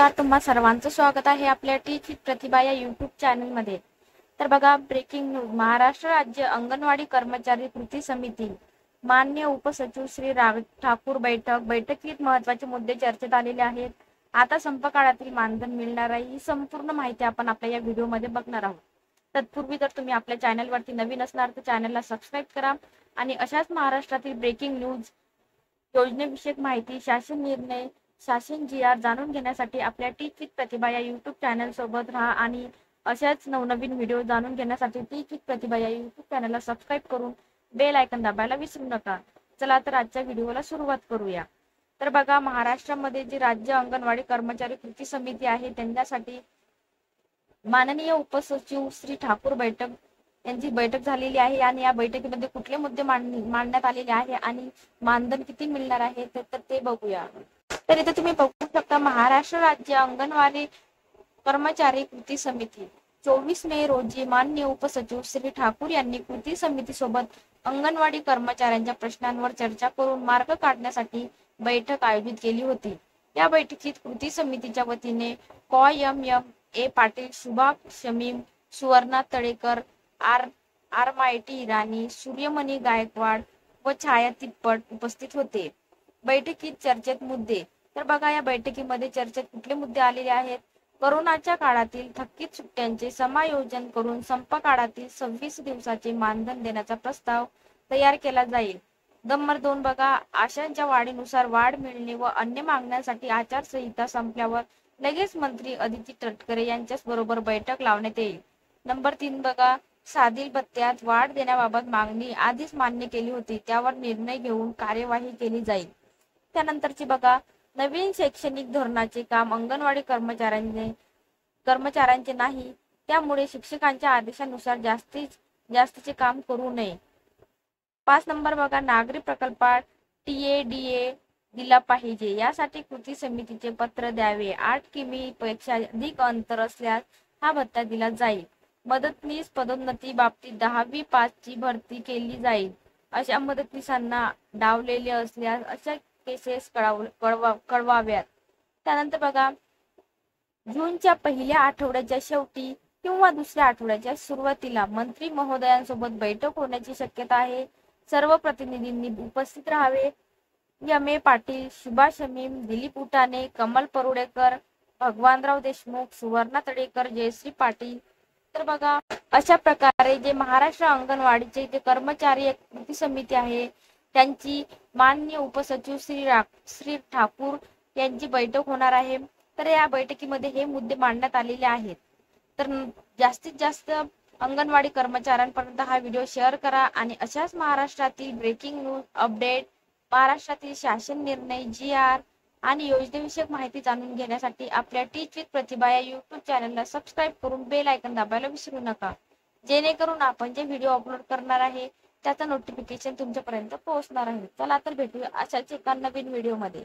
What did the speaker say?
नमस्कार, तुम्हा सर्वांचं स्वागत आहे आपल्या टीचिंग प्रतिभा या यूट्यूब चॅनलमध्ये। तर बघा, ब्रेकिंग न्यूज। महाराष्ट्र राज्य अंगणवाडी कर्मचारी कृती समिती माननीय उपसचिव श्री राज ठाकूर बैठकीत महत्त्वाचे मुद्दे चर्चेत आलेले आहेत। आता संप काळातील मानधन मिळणार आहे, ही संपूर्ण माहिती आपण आपल्या या व्हिडिओमध्ये बघणार आहोत। तत्पूर्वी जर तुम्ही आपल्या चॅनलवरती नवीन असणार तर चॅनलला सबस्क्राईब करा आणि अशाच महाराष्ट्रातील ब्रेकिंग न्यूज, योजनेविषयक माहिती, शासन निर्णय, शासन जी.आर जाणून घेण्यासाठी आपल्या टीच विथ प्रतिभा या यूट्यूब चॅनल सोबत राहा आणि अशाच नवनवीन व्हिडिओ जाणून घेण्यासाठी टीच विथ प्रतिभा या यूट्यूब चॅनलला सबस्क्राईब करून बेल आयकॉन दाबायला विसरू नका। चला तर आजच्या व्हिडिओला सुरुवात करूया। तर बघा, महाराष्ट्रामध्ये जी राज्य अंगणवाडी कर्मचारी कृती समिती आहे त्यांच्यासाठी माननीय उपसचिव श्री ठाकूर यांची बैठक झालेली आहे आणि या बैठकीमध्ये कुठले मुद्दे मांडण्यात आलेले आहे आणि मानधन किती मिळणार आहे तर ते बघूया। तर इथे तुम्ही बघू शकता, महाराष्ट्र राज्य अंगणवाडी कर्मचारी कृती समिती 24 मे रोजी माननीय उपसचिव श्री ठाकूर यांनी कृती समिती सोबत अंगणवाडी कर्मचाऱ्यांच्या प्रश्नांवर चर्चा करून मार्ग काढण्यासाठी बैठक आयोजित केली होती। या बैठकीत कृती समितीच्या वतीने ए पाटील, शुभा शमीम, सुवर्णा तळेकर, आर राणी, सूर्यमणी गायकवाड व छाया तिप्पट उपस्थित होते। बैठकीत चर्चेत मुद्दे। तर बघा, या बैठकीमध्ये चर्चेत कुठले मुद्दे आलेले आहेत? कोरोनाच्या काळातील थकीत सुट्ट्यांचे समायोजन करून संप काळातील 26 दिवसाचे मानधन देण्याचा प्रस्ताव तयार केला जाईल। नंबर 2 बघा, आशांच्या वाढीनुसार वाढ मिळणे व अन्य मागण्यांसाठी आचारसंहिता संपल्यावर लगेच मंत्री अदिती तटकरे यांच्याबरोबर बैठक लावण्यात येईल। नंबर 3 बघा, साधील भत्त्यात वाढ देण्याबाबत मागणी आधीच मान्य केली होती, त्यावर निर्णय घेऊन कार्यवाही केली जाईल। त्यानंतरची बघा, नवीन शैक्षणिक धोरणाचे काम अंगणवाडी कर्मचाऱ्यांचे नाही, त्यामुळे शिक्षकांच्या आदेशानुसार जास्तीचे काम करू नये। 5 नंबर बघा, नागरी प्रकल्पात टीएडीए दिला पाहिजे, यासाठी कृती समितीचे पत्र द्यावे। 8 किमी पेक्षा अधिक अंतर असल्यास हा भत्ता दिला जाईल। मदतनीस पदोन्नती बाबतीत 10वी पासची भरती केली जाईल। अशा मदतनीसांना डावलेले असल्यास अशा केसेस कळवाव्यात। त्यानंतर बघा, जूनच्या पहिल्या आठवड्याच्या शेवटी किंवा दुसऱ्या आठवड्याच्या सुरुवातीला मंत्री महोदयांसोबत बैठक होण्याची शक्यता आहे। सर्व प्रतिनिधींनी उपस्थित राहावे। ए पाटील, शुभा शमीम, दिलीप उटाणे, कमल परुळेकर, भगवानराव देशमुख, सुवर्णा तळेकर, जयश्री पाटील। तर बघा, अशा प्रकारे जे महाराष्ट्र अंगणवाडीचे जे कर्मचारी कृती समिती आहे त्यांची माननीय उपसचिव श्री ठाकूर यांची बैठक होणार आहे। तर या बैठकीमध्ये हे मुद्दे मांडण्यात आलेले आहेत। तर जास्तीत जास्त अंगणवाडी कर्मचाऱ्यांपर्यंत हा व्हिडिओ शेअर करा आणि अशाच महाराष्ट्रातील ब्रेकिंग न्यूज अपडेट, महाराष्ट्रातील शासन निर्णय, जी.आर आणि योजनेविषयक माहिती जाणून घेण्यासाठी आपल्या टीच विथ प्रतिभा या यूट्यूब चॅनलला सबस्क्राईब करून बेल आयकॉन दाबायला विसरू नका, जेणेकरून आपण जे व्हिडिओ अपलोड करणार आहे त्याचा नोटिफिकेशन तुमच्यापर्यंत पोहोचणार आहे। चला तर भेटूया अशाच एका नवीन व्हिडिओमध्ये।